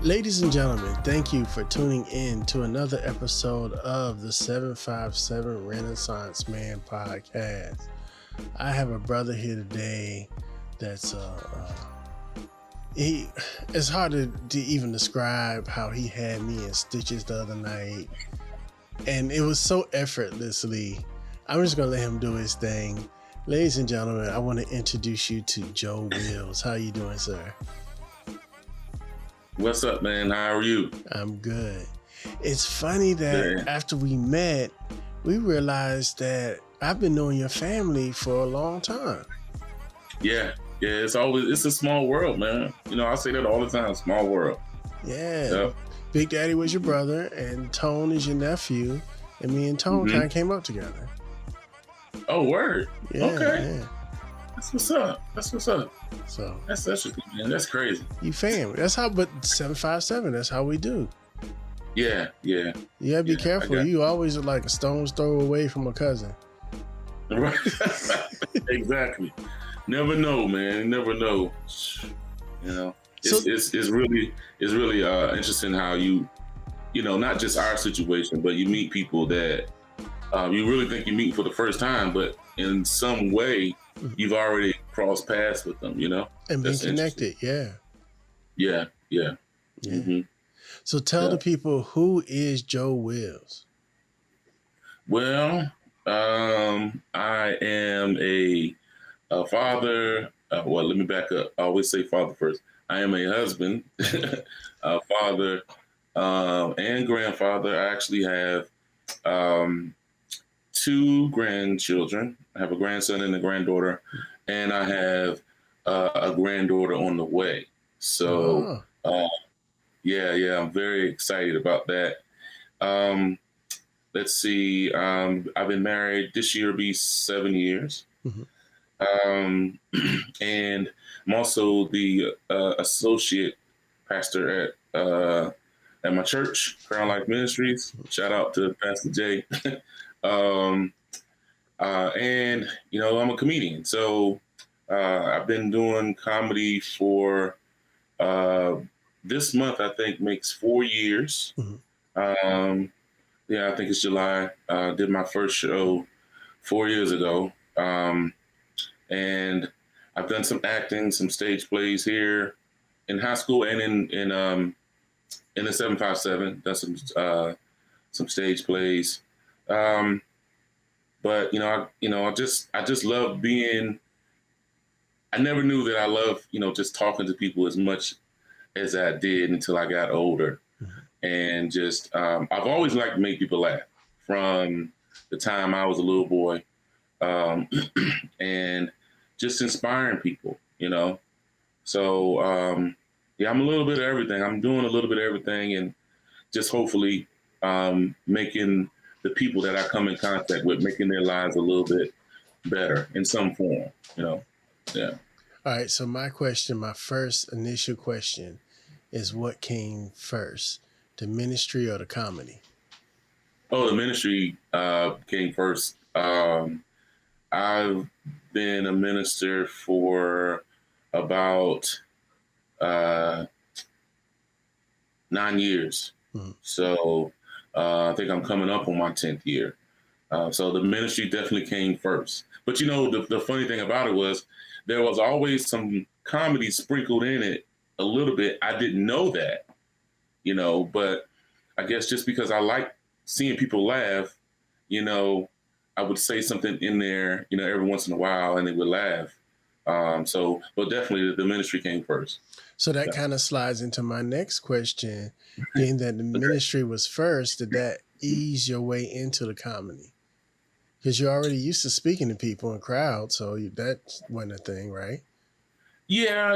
Ladies and gentlemen, thank you for tuning in to another episode of the 757 Renaissance Man podcast. I have a brother here today that's it's hard to even describe how he had me in stitches the other night, and it was so effortlessly. I'm just gonna let him do his thing. Ladies and gentlemen, I want to introduce you to Joe Willis. How you doing, sir? What's up, man? How are you? I'm good. It's funny that after we met, we realized that I've been knowing your family for a long time. Yeah. It's a small world, man. You know, I say that all the time. Small world. Yeah. Yep. Big Daddy was your brother, and Tone is your nephew, and me and Tone kind of came up together. Oh, word. Yeah. Okay. Yeah. That's what's up. So that's man. That's crazy. You family. That's how. But 757. That's how we do. Yeah. You gotta be careful. You always are like a stone's throw away from a cousin. Right. Exactly. Never know, man. Never know. You know. It's really interesting how you know, not just our situation, but you meet people that you really think you meet for the first time, but in some way you've already crossed paths with them, you know? And been connected, yeah. Mm-hmm. So tell the people, who is Joe Willis? Well, I am a father. Well, let me back up. I always say father first. I am a husband, a father, and grandfather. I actually have 2 grandchildren. I have a grandson and a granddaughter, and I have a granddaughter on the way. So, I'm very excited about that. Let's see. I've been married. This year will be 7 years. Mm-hmm. And I'm also the associate pastor at my church, Crown Life Ministries. Shout out to Pastor Jay. And, you know, I'm a comedian. So I've been doing comedy for this month, I think, makes 4 years. Mm-hmm. I think it's July. Did my first show 4 years ago. And I've done some acting, some stage plays here in high school and in the 757. Done some stage plays. But I just love being. I never knew that I love just talking to people as much as I did until I got older, and just I've always liked to make people laugh from the time I was a little boy, and just inspiring people, So I'm a little bit of everything. I'm doing a little bit of everything, and just hopefully making the people that I come in contact with, making their lives a little bit better in some form, Yeah. All right. So my first initial question is, what came first, the ministry or the comedy? Oh, the ministry came first. I've been a minister for about 9 years. Mm-hmm. So I think I'm coming up on my 10th year. So the ministry definitely came first. But the funny thing about it was there was always some comedy sprinkled in it a little bit. I didn't know that, but I guess just because I like seeing people laugh, I would say something in there, every once in a while, and they would laugh. But definitely the ministry came first. So that kind of slides into my next question. Being that the ministry was first, did that ease your way into the comedy? Because you're already used to speaking to people in crowds, so that wasn't a thing, right? Yeah,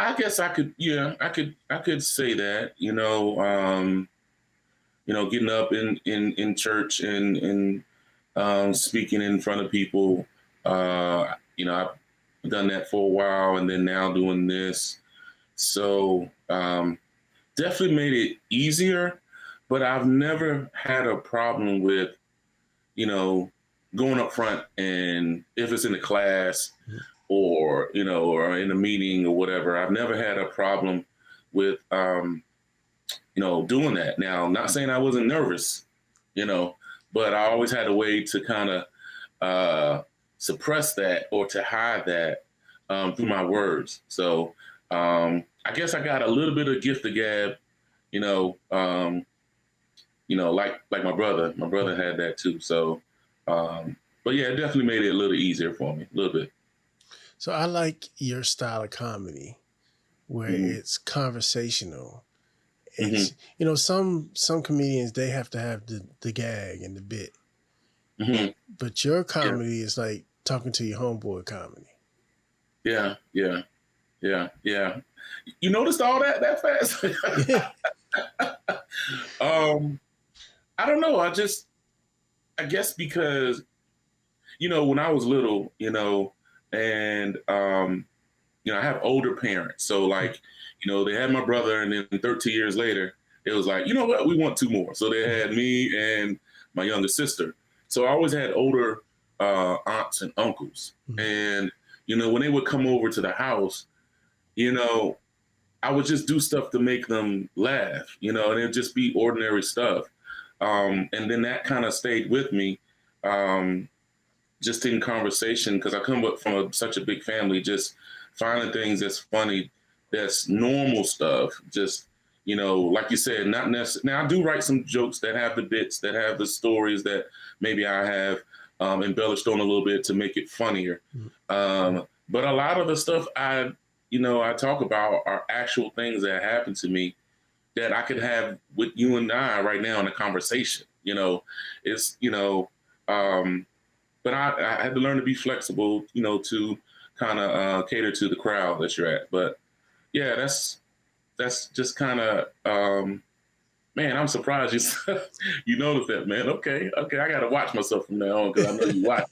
I guess I could, yeah, I could say that, getting up in church and speaking in front of people. I've done that for a while, and then now doing this. So definitely made it easier, but I've never had a problem with, you know, going up front, and if it's in a class or in a meeting or whatever, I've never had a problem with, doing that. Now, not saying I wasn't nervous, you know, but I always had a way to kind of suppress that or to hide that through my words. So I guess I got a little bit of gift of gab, you know, like my brother. My brother had that too. So, but yeah, it definitely made it a little easier for me, a little bit. So I like your style of comedy where Hmm. it's conversational. Hmm. It's some comedians they have to have the gag and the bit, Hmm. but your Yeah, comedy is like talking to your homeboy comedy. yeah, yeah, yeah, yeah. You noticed all that fast? Yeah. um, I don't know. I guess because when I was little, and I have older parents, so like, they had my brother, and then 13 years later, it was like, you know what, we want two more. So they had me and my younger sister. So I always had older aunts and uncles, and when they would come over to the house, you know, I would just do stuff to make them laugh, and it'd just be ordinary stuff. And then that kind of stayed with me, um, just in conversation, because I come up from such a big family, just finding things that's funny, that's normal stuff. Just, like you said, not necessarily. Now, I do write some jokes that have the bits, that have the stories that maybe I have embellished on a little bit to make it funnier. But a lot of the stuff I talk about are actual things that happened to me that I could have with you and I right now in a conversation. It's um, but I had to learn to be flexible, to kind of cater to the crowd that you're at. But yeah, that's just kind of man. I'm surprised you you noticed that, man. Okay, I got to watch myself from now on because I know you watch.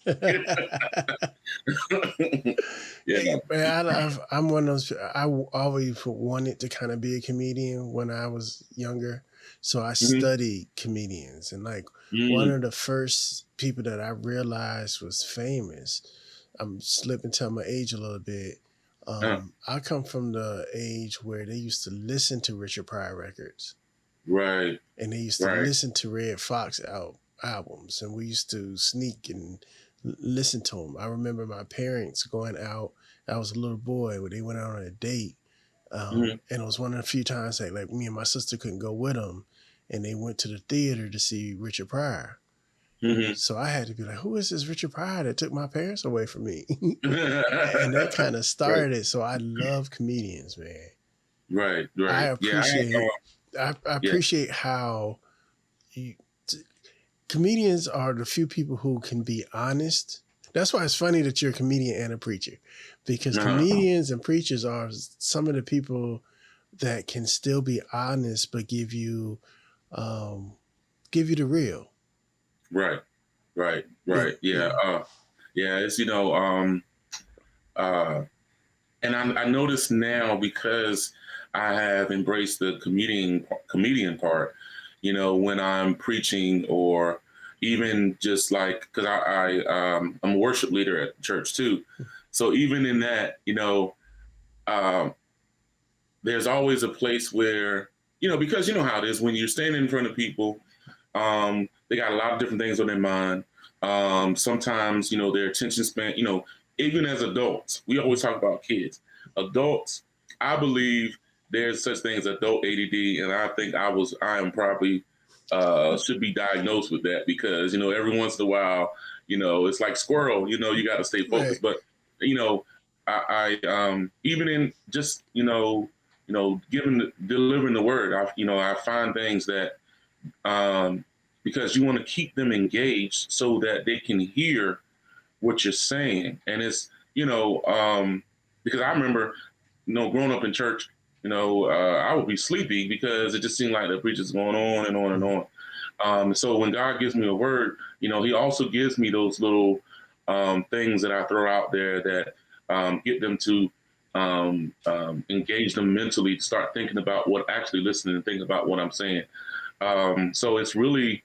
Yeah. Hey, man, I'm one of those. Always wanted to kind of be a comedian when I was younger, so I Hmm. studied comedians, and like one Mm. of the first people that I realized was famous. I'm slipping to my age a little bit. Uh, I come from the age where they used to listen to Richard Pryor records, right, and they used to right. listen to Red Fox albums, and we used to sneak and listen to them. I remember my parents going out. I was a little boy when they went out on a date, Hmm. and it was one of the few times that like me and my sister couldn't go with them, and they went to the theater to see Richard Pryor. Hmm. So I had to be like, "Who is this Richard Pryor that took my parents away from me?" And that kind of Right, started it. So I love comedians, man. right, I right. Yeah, appreciate I yeah. appreciate how you, comedians are the few people who can be honest. That's why it's funny that you're a comedian and a preacher, because Uh-huh. comedians and preachers are some of the people that can still be honest but um, give you the real. Right, right, Yeah, right. Yeah, yeah. yeah. It's uh, and I notice now because I have embraced the comedian part. When I'm preaching or even just like because I'm a worship leader at church too, so even in that, um, there's always a place where because you know how it is when you're standing in front of people. They got a lot of different things on their mind. Sometimes, their attention span, even as adults, we always talk about kids. Adults, I believe there's such thing as adult ADD, and I think I am probably should be diagnosed with that because every once in a while, it's like squirrel. You got to stay Right. focused. But you know, I even in just delivering the word, I find things that um, because you want to keep them engaged so that they can hear what you're saying. And it's, because I remember, growing up in church, I would be sleepy because it just seemed like the preacher's going on and on and on. So when God gives me a word, he also gives me those little things that I throw out there that get them to engage them mentally, to start thinking about what actually listening and thinking about what I'm saying. So it's really,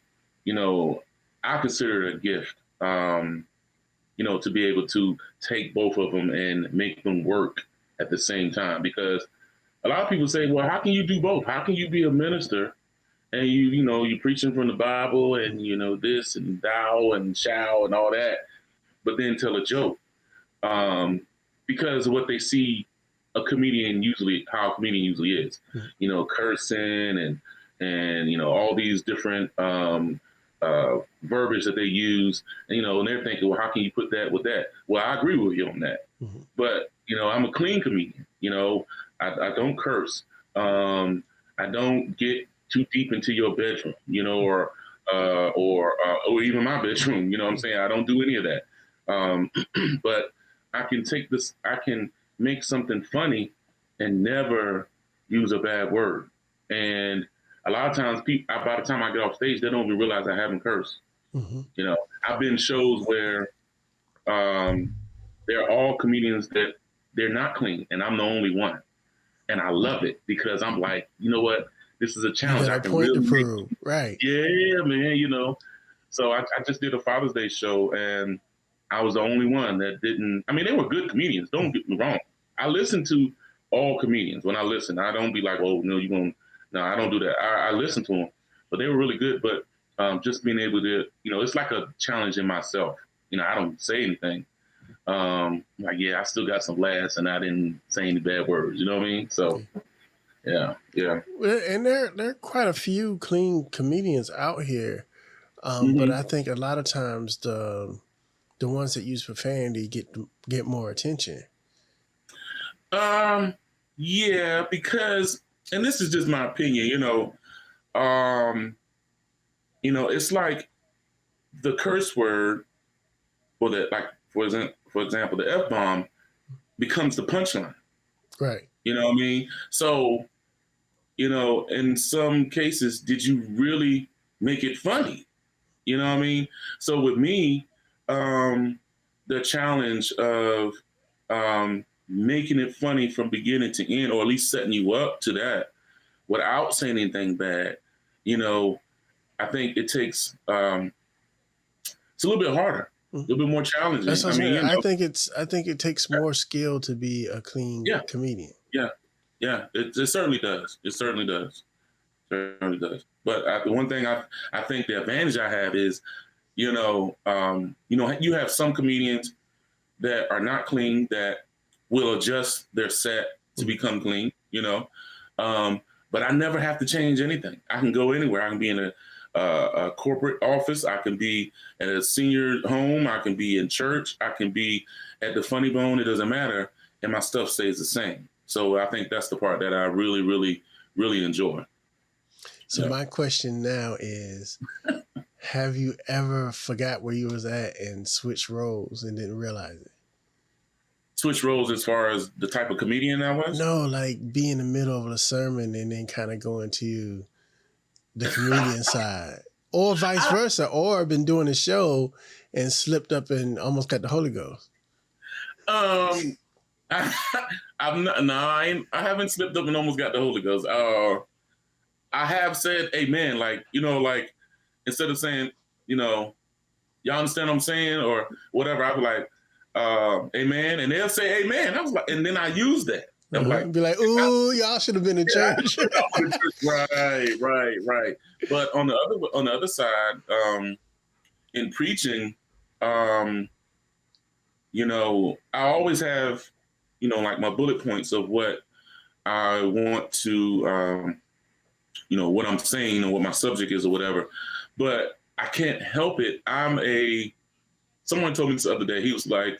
I consider it a gift, to be able to take both of them and make them work at the same time. Because a lot of people say, well, how can you do both? How can you be a minister and you're preaching from the Bible and, this and thou and shall and all that, but then tell a joke? Because what they see how a comedian usually is, cursing and all these different verbiage that they use, and they're thinking, well, how can you put that with that? Well, I agree with you on that. Mm-hmm. But, I'm a clean comedian. I don't curse. I don't get too deep into your bedroom, or even my bedroom. You know what I'm saying? I don't do any of that. But I can make something funny and never use a bad word. And a lot of times by the time I get off stage, they don't even realize I haven't cursed. Mm-hmm. I've been shows where they're all comedians that they're not clean, and I'm the only one. And I love it because I'm like, you know what? This is a challenge. I can really prove. Right. Yeah, man, So I just did a Father's Day show, and I was the only one that didn't. I mean, they were good comedians. Don't get me wrong. I listen to all comedians. When I listen, I don't be like, oh, no, I don't do that. I listen to them, but they were really good. But just being able to, it's like a challenge in myself. I don't say anything. I still got some laughs, and I didn't say any bad words. You know what I mean? So, yeah. And there are quite a few clean comedians out here, but I think a lot of times the ones that use profanity get more attention. Yeah, because, and this is just my opinion, it's like the curse word, or that, like, for example, the F-bomb becomes the punchline. Right. You know what I mean? So, in some cases, did you really make it funny? You know what I mean? So with me, the challenge of making it funny from beginning to end, or at least setting you up to that without saying anything bad, I think it takes, it's a little bit harder, a little bit more challenging. That's what I think it takes more skill to be a clean comedian. Yeah, it certainly does. It certainly does. But the one thing I think the advantage I have is, you have some comedians that are not clean that will adjust their set to become clean, but I never have to change anything. I can go anywhere. I can be in a corporate office. I can be at a senior home. I can be in church. I can be at the Funny Bone. It doesn't matter. And my stuff stays the same. So I think that's the part that I really, really, really enjoy. So my question now is, have you ever forgot where you was at and switched roles and didn't realize it? Switch roles as far as the type of comedian I was? No, like be in the middle of a sermon and then kind of go into the comedian side, or vice versa, or been doing a show and slipped up and almost got the Holy Ghost. I haven't slipped up and almost got the Holy Ghost. I have said amen, like instead of saying, y'all understand what I'm saying or whatever, I'd be like, amen, and they'll say amen. I was like, and then I use that. I'm like, be like, ooh, y'all should have been in church. Right. But on the other side, in preaching, I always have, like my bullet points of what I want to, what I'm saying and what my subject is or whatever. But I can't help it. Someone told me this the other day. He was like,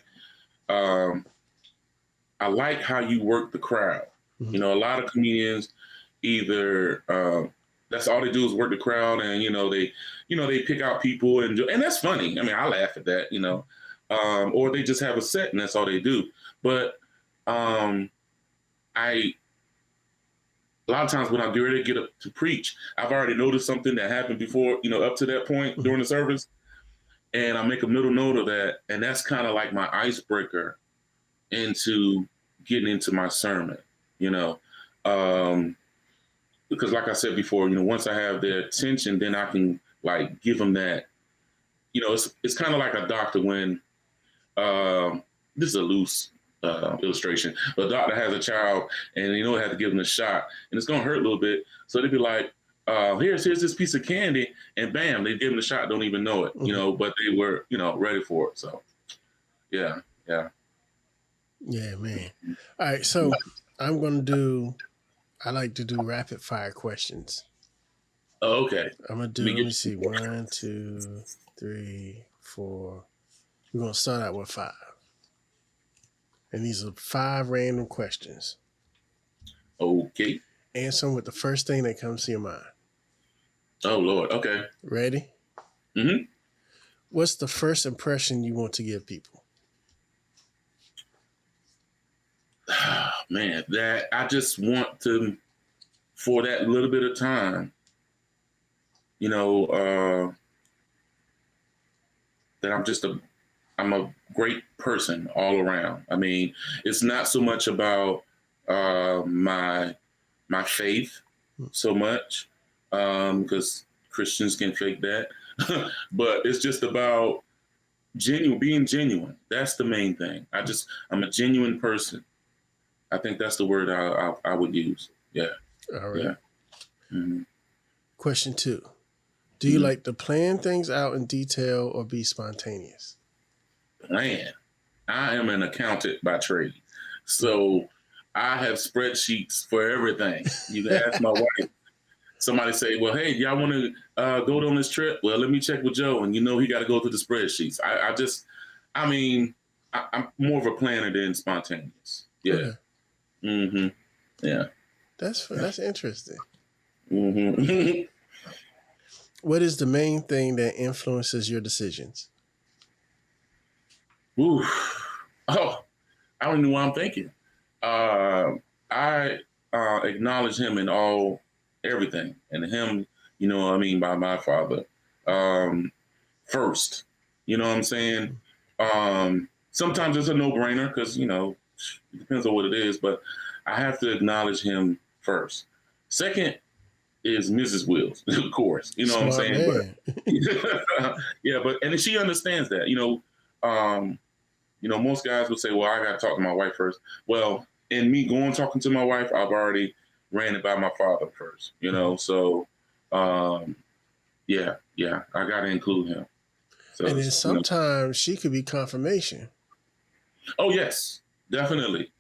I like how you work the crowd. Mm-hmm. A lot of comedians either that's all they do is work the crowd, and they pick out people and that's funny. I mean, I laugh at that, or they just have a set and that's all they do. But I a lot of times when I'm getting ready to get up to preach, I've already noticed something that happened before, up to that point during the service, and I make a middle note of that, and that's kind of like my icebreaker into getting into my sermon, you know. Because like I said before, once I have their attention, then I can like give them that, it's kind of like a doctor when, this is a loose illustration, but a doctor has a child and have to give them a shot and it's going to hurt a little bit. So they'd be like, here's this piece of candy, and bam, they give them the shot, don't even know it, but they were, ready for it. So yeah. Yeah, man. All right. So I like to do rapid fire questions. Oh, okay. Let me see. 1, 2, 3, 4. We're going to start out with 5. And these are 5 random questions. Okay. Answer them with the first thing that comes to your mind. Oh, Lord. Okay. Ready? Mm-hmm. What's the first impression you want to give people? Man, that I just want to, for that little bit of time, that I'm a great person all around. I mean, it's not so much about my faith so much, because Christians can fake that, but it's just about being genuine. That's the main thing. I'm a genuine person. I think that's the word I would use. Yeah. All right. Yeah. Mm-hmm. Question 2. Do you like to plan things out in detail or be spontaneous? Plan. I am an accountant by trade. So I have spreadsheets for everything. You can ask my wife. Somebody say, well, hey, y'all want to go on this trip? Well, let me check with Joe. And he got to go through the spreadsheets. I'm more of a planner than spontaneous. Yeah. Okay. Mm-hmm. Yeah. That's interesting. Mm-hmm. What is the main thing that influences your decisions? Ooh. Oh, I don't know what I'm thinking. I acknowledge him in everything, and him, by my father, first. You know what I'm saying? Sometimes it's a no-brainer because, it depends on what it is, but I have to acknowledge him first. Second is Mrs. Wills, of course. You know Smart what I'm saying? Man. But yeah, and she understands that. Most guys would say, well, I got to talk to my wife first. Well, in me talking to my wife, I've already ran it by my father first, So, yeah, I got to include him. So, and then sometimes she could be confirmation. Oh, yes, definitely.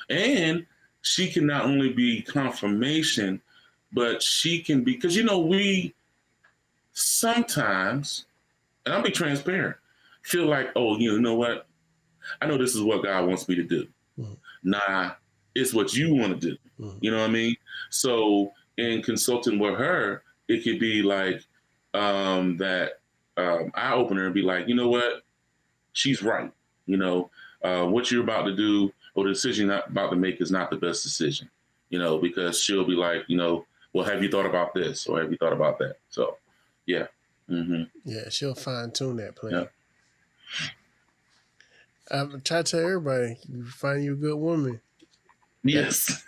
And she can not only be confirmation, but she can be, because, we sometimes, and I'll be transparent, feel like, oh, you know what? I know this is what God wants me to do. Mm-hmm. Nah, it's what you want to do. Mm-hmm. You know what I mean? So in consulting with her, it could be like that eye opener and be like, you know what? She's right. What you're about to do or the decision you're about to make is not the best decision, because she'll be like, well, have you thought about this or have you thought about that? So, yeah. Mm-hmm. Yeah, she'll fine tune that plan. Yeah. I try to tell everybody, you find you a good woman. Yes.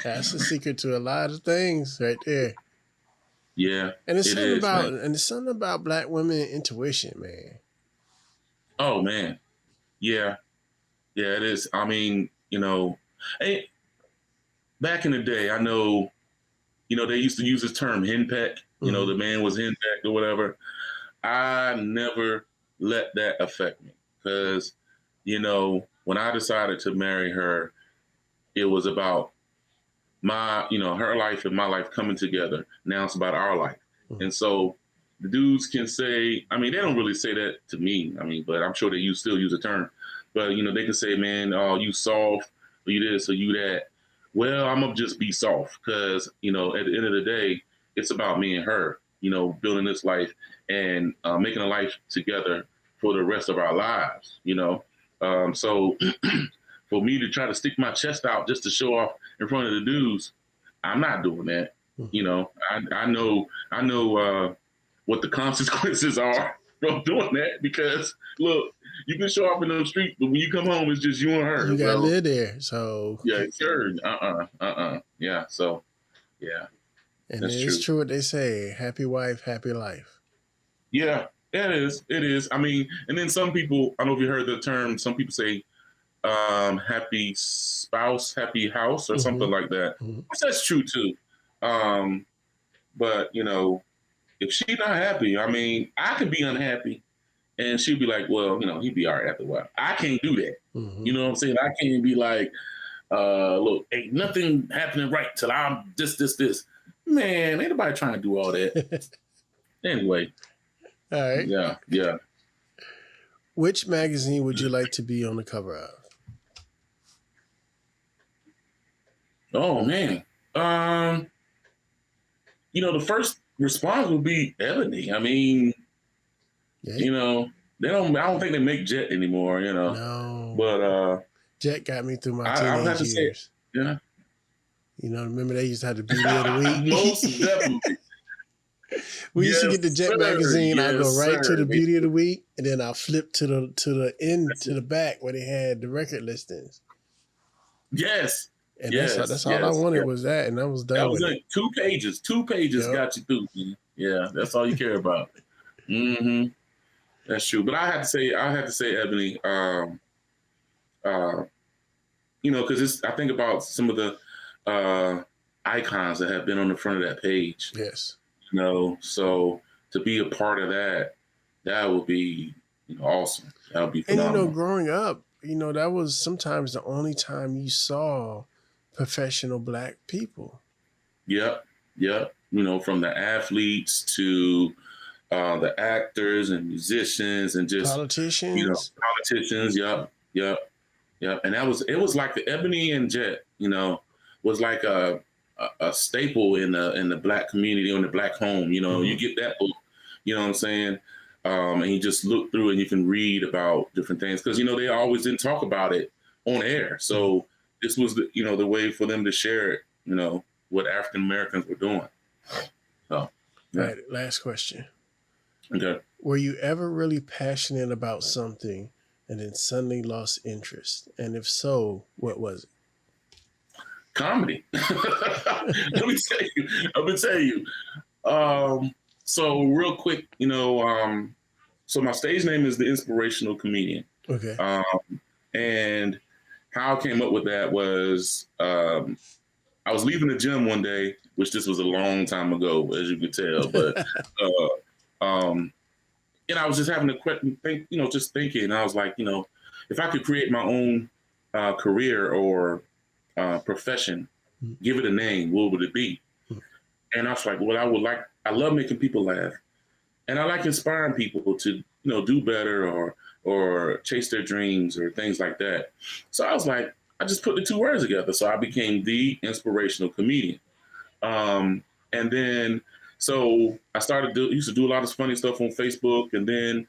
That's the secret to a lot of things right there. Yeah. And it's something about Black women intuition, man. Oh man. Yeah. Yeah, it is. I mean, back in the day, I know, they used to use this term henpeck. Mm-hmm. The man was henpecked or whatever. I never let that affect me because, when I decided to marry her, it was about her life and my life coming together. Now it's about our life. Mm-hmm. And so the dudes can say, I mean, they don't really say that to me. I mean, but I'm sure they still use the term. But, they can say, man, oh, you soft, or you this, or you that. Well, I'm going to just be soft because, at the end of the day, it's about me and her, building this life and making a life together for the rest of our lives, So for me to try to stick my chest out just to show off in front of the dudes, I'm not doing that. You know, I know what the consequences are from doing that, because look, you can show off in the street, but when you come home, it's just you and her. You gotta So, live there. So yeah, sure. Yeah. So yeah, and that's it's true. true what they say: happy wife, happy life. Yeah, it is. It is. I mean, and then some people, I don't know if you heard the term, some people say happy spouse, happy house, or something like that. That's true too. But you know, if she's not happy, I mean, I could be unhappy and she'd be like, well, you know, he'd be all right after a while. I can't do that. You know what I'm saying? I can't be like, look, ain't nothing happening right till I'm this. Man, ain't nobody trying to do all that. Anyway. All right. Yeah. Which magazine would you like to be on the cover of? Oh man. You know, the first response would be Ebony. I mean, you know, I don't think they make Jet anymore, you know. No. But Jet got me through my I would have to years. Say, yeah. You know, remember they used to have the beauty of the week? Most definitely. We used to get the Jet magazine. I'll go right to the beauty of the week, and then I'll flip to the end, to the back where they had the record listings. Yes. And that's all I wanted was that, and I was done. That was like 2 pages. 2 pages got you through. Yeah, that's all you care about. That's true. But I had to say Ebony. You know, because I think about some of the icons that have been on the front of that page. Yes. You know, so to be a part of that would be, you know, awesome. That would be phenomenal. And you know, growing up, you know, that was sometimes the only time you saw professional Black people. Yep. You know, from the athletes to the actors and musicians and just politicians. You know, politicians. Yep. And it was like the Ebony and Jet, you know, was like a staple in the Black community, in the Black home. You know, you get that book, you know what I'm saying? And you just look through and you can read about different things, because, you know, they always didn't talk about it on air. So this was the way for them to share it, you know, what African Americans were doing. So, yeah. All right, last question. Okay. Were you ever really passionate about something and then suddenly lost interest? And if so, what was it? Comedy. Let me tell you. So real quick, you know, so my stage name is the Inspirational Comedian. Okay. And how I came up with that was I was leaving the gym one day, which this was a long time ago, as you could tell, but and I was just having a just thinking, and I was like, you know, if I could create my own career or profession, give it a name, what would it be? And I was like, well, I love making people laugh, and I like inspiring people to, you know, do better or chase their dreams or things like that. So I was like, I just put the 2 words together. So I became the Inspirational Comedian. And then, so I used to do a lot of funny stuff on Facebook. And then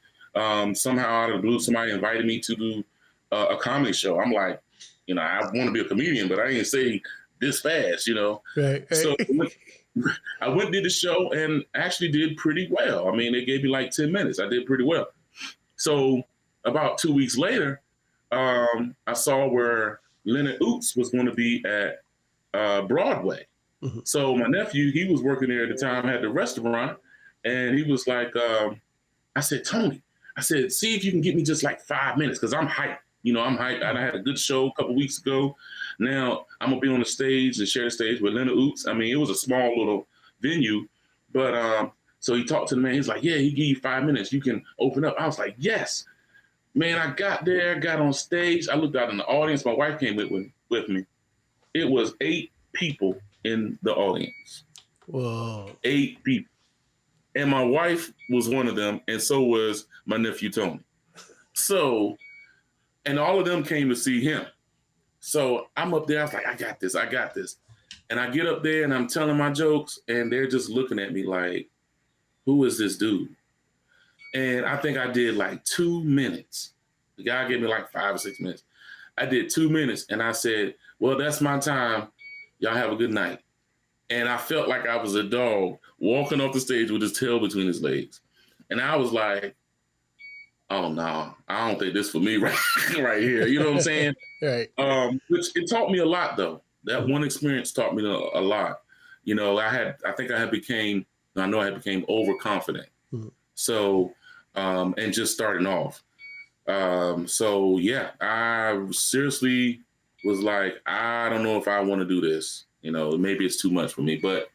somehow out of the blue, somebody invited me to do a comedy show. I'm like, you know, I want to be a comedian, but I didn't say this fast, you know? Right. So I went and did the show and actually did pretty well. I mean, they gave me like 10 minutes. I did pretty well. So about 2 weeks later, I saw where Leonard Oots was going to be at Broadway. So my nephew, he was working there at the time, had the restaurant, and he was like, I said, Tony, I said, see if you can get me just like 5 minutes, because I'm hyped. You know, I'm hyped. I had a good show a couple weeks ago. Now I'm going to be on the stage and share the stage with Leonard Oots. I mean, it was a small little venue, but so he talked to the man. He's like, yeah, he give you 5 minutes. You can open up. I was like, yes. Man, I got there, got on stage. I looked out in the audience. My wife came with me. It was 8 people in the audience. Whoa. 8 people. And my wife was one of them, and so was my nephew, Tony. So, and all of them came to see him. So I'm up there. I was like, I got this. And I get up there, and I'm telling my jokes, and they're just looking at me like, who is this dude? And I think I did like 2 minutes. The guy gave me like 5 or 6 minutes. I did 2 minutes and I said, well, that's my time. Y'all have a good night. And I felt like I was a dog walking off the stage with his tail between his legs. And I was like, oh no, I don't think this for me right here. You know what I'm saying? Right. Which it taught me a lot though. That one experience taught me a lot. You know, I became overconfident. Mm-hmm. So, and just starting off. So yeah, I seriously was like, I don't know if I want to do this. You know, maybe it's too much for me, but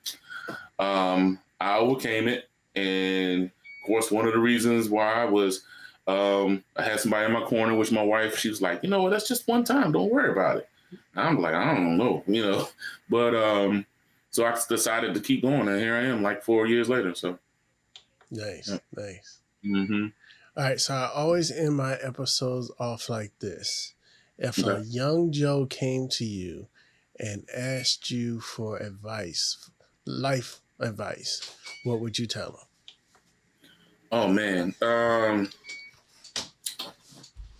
I overcame it. And of course, one of the reasons why was I had somebody in my corner, which my wife, she was like, you know what, that's just one time. Don't worry about it. I'm like, I don't know, you know, but so I decided to keep going. And here I am like 4 years later. So nice, yeah. Nice. Mm-hmm. All right. So I always end my episodes off like this. If a young Joe came to you and asked you for advice, life advice, what would you tell him? Oh man.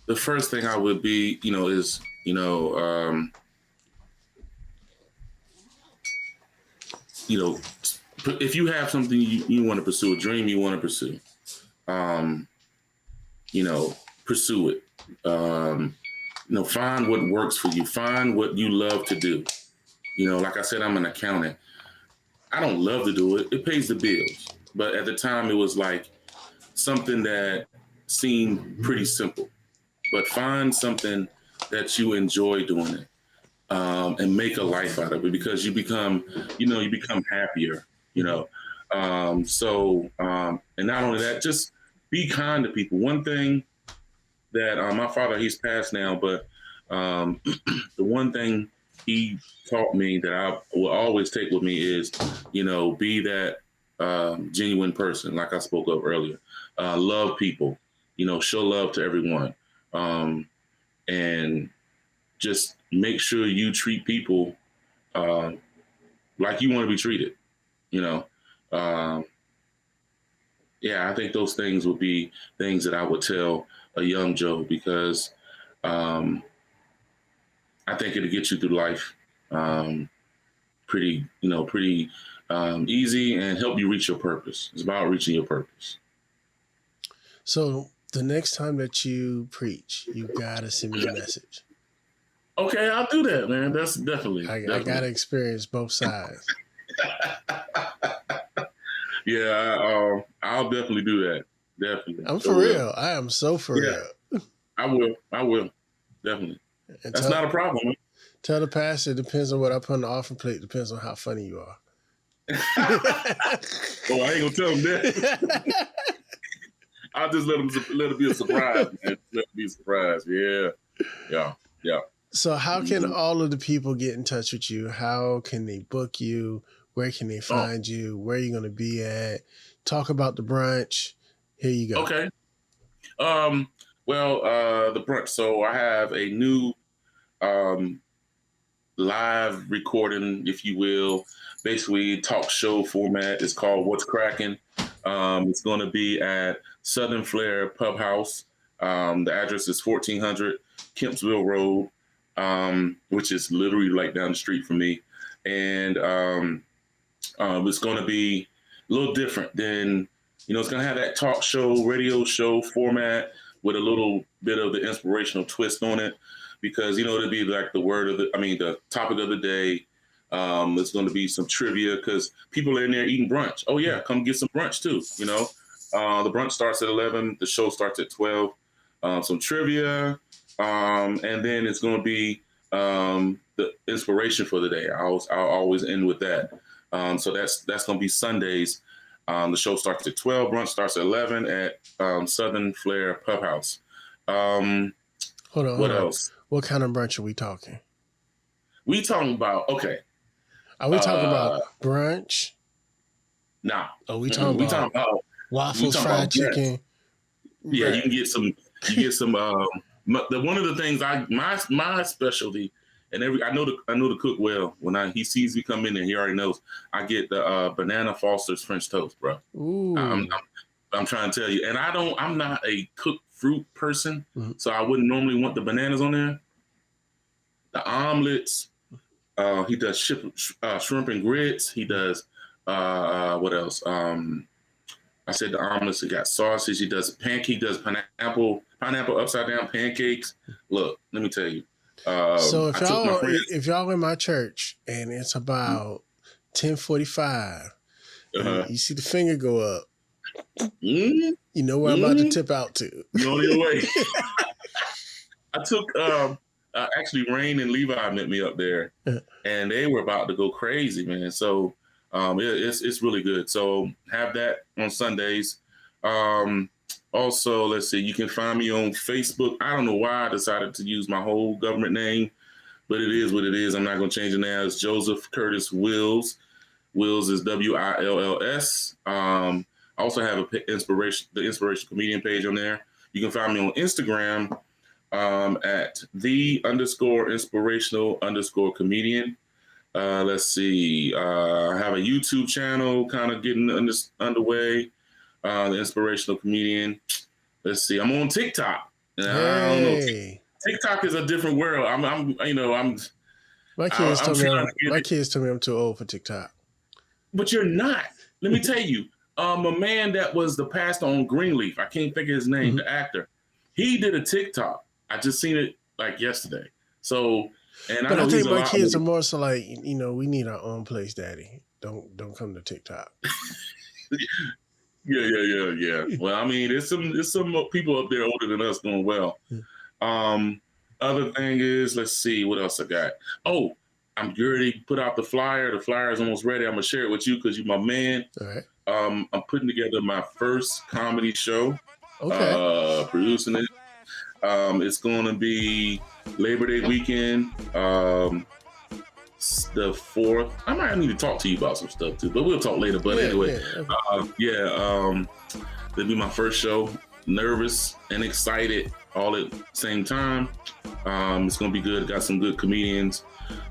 The first thing I would be, is, if you have something you want to pursue, a dream you want to pursue, pursue it. Find what works for you. Find what you love to do. Like I said, I'm an accountant. I don't love to do it. It pays the bills. But at the time, it was like something that seemed pretty simple. But find something that you enjoy doing it, and make a life out of it, because you become happier, and not only that, just be kind to people. One thing that my father, he's passed now, but the one thing he taught me that I will always take with me is, be that genuine person, like I spoke of earlier. Love people, show love to everyone. And just make sure you treat people like you want to be treated, I think those things would be things that I would tell a young Joe, because I think it'll get you through life pretty easy, and help you reach your purpose. It's about reaching your purpose. So the next time that you preach, you gotta send me a message. Okay, I'll do that, man. That's definitely. I gotta experience both sides. Yeah, I'll definitely do that. Definitely. I'm for real. I am so for real. I will. Definitely. That's not a problem. Tell the pastor, it depends on what I put on the offering plate. Depends on how funny you are. Oh, I ain't gonna tell him that. I'll just let it be a surprise, man. Let it be a surprise. Yeah. So how can all of the people get in touch with you? How can they book you? Where can they find you? Where are you going to be at? Talk about the brunch. Here you go. Okay. The brunch. So I have a new live recording, if you will, basically talk show format. It's called What's Cracking. It's going to be at Southern Flair Pub House. The address is 1400 Kempsville Road, which is literally like down the street from me. And it's going to be a little different than, it's going to have that talk show, radio show format with a little bit of the inspirational twist on it, because, it'll be like the topic of the day. It's going to be some trivia, because people are in there eating brunch. Oh yeah, come get some brunch too. The brunch starts at 11. The show starts at 12. Some trivia, and then it's going to be the inspiration for the day. I'll always end with that. So that's going to be Sundays. The show starts at 12. Brunch starts at 11 at Southern Flair Pub House. Hold on. What else? What kind of brunch are we talking? We talking about, okay. Are we talking about brunch? Nah. Are we talking about waffles, fried chicken? Yeah, right. You get some. One of the things my specialty, and I know the cook well. When he sees me come in there, he already knows. I get the banana Foster's French toast, bro. Ooh. I'm trying to tell you, and I'm not a cooked fruit person, so I wouldn't normally want the bananas on there. the omelets. He does shrimp and grits. He does what else? I said the omelets. He got sausage. He does He does pineapple upside down pancakes. Look, let me tell you. So if y'all in my church and it's about 10:45, you see the finger go up, you know where I'm about to tip out to. You're on your way. I took actually Rain and Levi met me up there, and they were about to go crazy, man. So it's really good. So have that on Sundays. Also, let's see, you can find me on Facebook. I don't know why I decided to use my whole government name, but it is what it is. I'm not going to change it now. It's Joseph Curtis Wills. Wills is Wills. I also have the Inspirational Comedian page on there. You can find me on Instagram at _inspirational_comedian. Let's see. I have a YouTube channel kind of getting underway. The Inspirational Comedian. Let's see. I'm on TikTok. I don't know. TikTok is a different world. My kids told me I'm too old for TikTok. But you're not. Let me tell you. A man that was the pastor on Greenleaf. I can't think of his name. The actor. He did a TikTok. I just seen it like yesterday. So, but I think my kids are more so like, we need our own place, Daddy. Don't come to TikTok. Yeah. Well, I mean, there's some people up there older than us doing well. Other thing is, let's see what else I got. Oh, I'm ready to put out the flyer. The flyer is almost ready. I'm gonna share it with you because you're my man. All right. I'm putting together my first comedy show. Okay. Producing it. It's gonna be Labor Day weekend. The 4th. I might need to talk to you about some stuff too, but we'll talk later. But anyway, it'll be my first show. Nervous and excited all at the same time. It's gonna be good. Got some good comedians,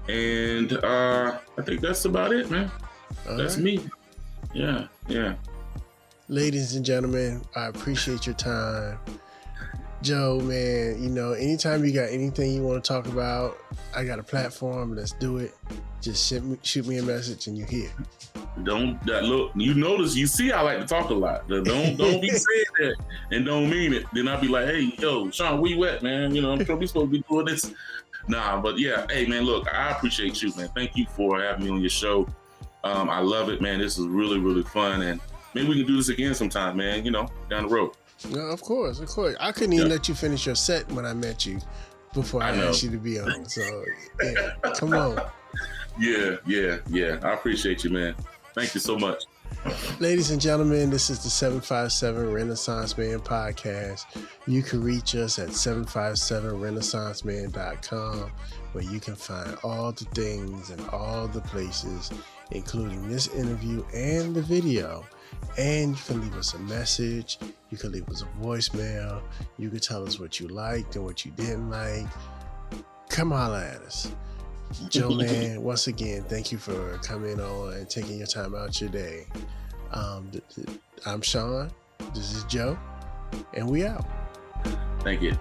and I think that's about it, man. That's me. Yeah. Ladies and gentlemen, I appreciate your time. Joe, man, anytime you got anything you want to talk about, I got a platform. Let's do it. Just shoot me a message and you're here. Look, you notice, you see I like to talk a lot. Don't be saying that and don't mean it. Then I'll be like, hey, yo, Sean, where you at, man? I'm sure we supposed to be doing this. Nah, but yeah, hey, man, look, I appreciate you, man. Thank you for having me on your show. I love it, man. This is really, really fun. And maybe we can do this again sometime, man, down the road. No, of course. I couldn't even let you finish your set when I met you before I asked you to be on. So, yeah, come on. Yeah. I appreciate you, man. Thank you so much. Ladies and gentlemen, this is the 757 Renaissance Man podcast. You can reach us at 757renaissanceman.com, where you can find all the things and all the places, including this interview and the video. And you can leave us a message. You can leave us a voicemail. You can tell us what you liked and what you didn't like. Come holler at us. Joe, man, once again, thank you for coming on and taking your time out your day. I'm Sean. This is Joe. And we out. Thank you.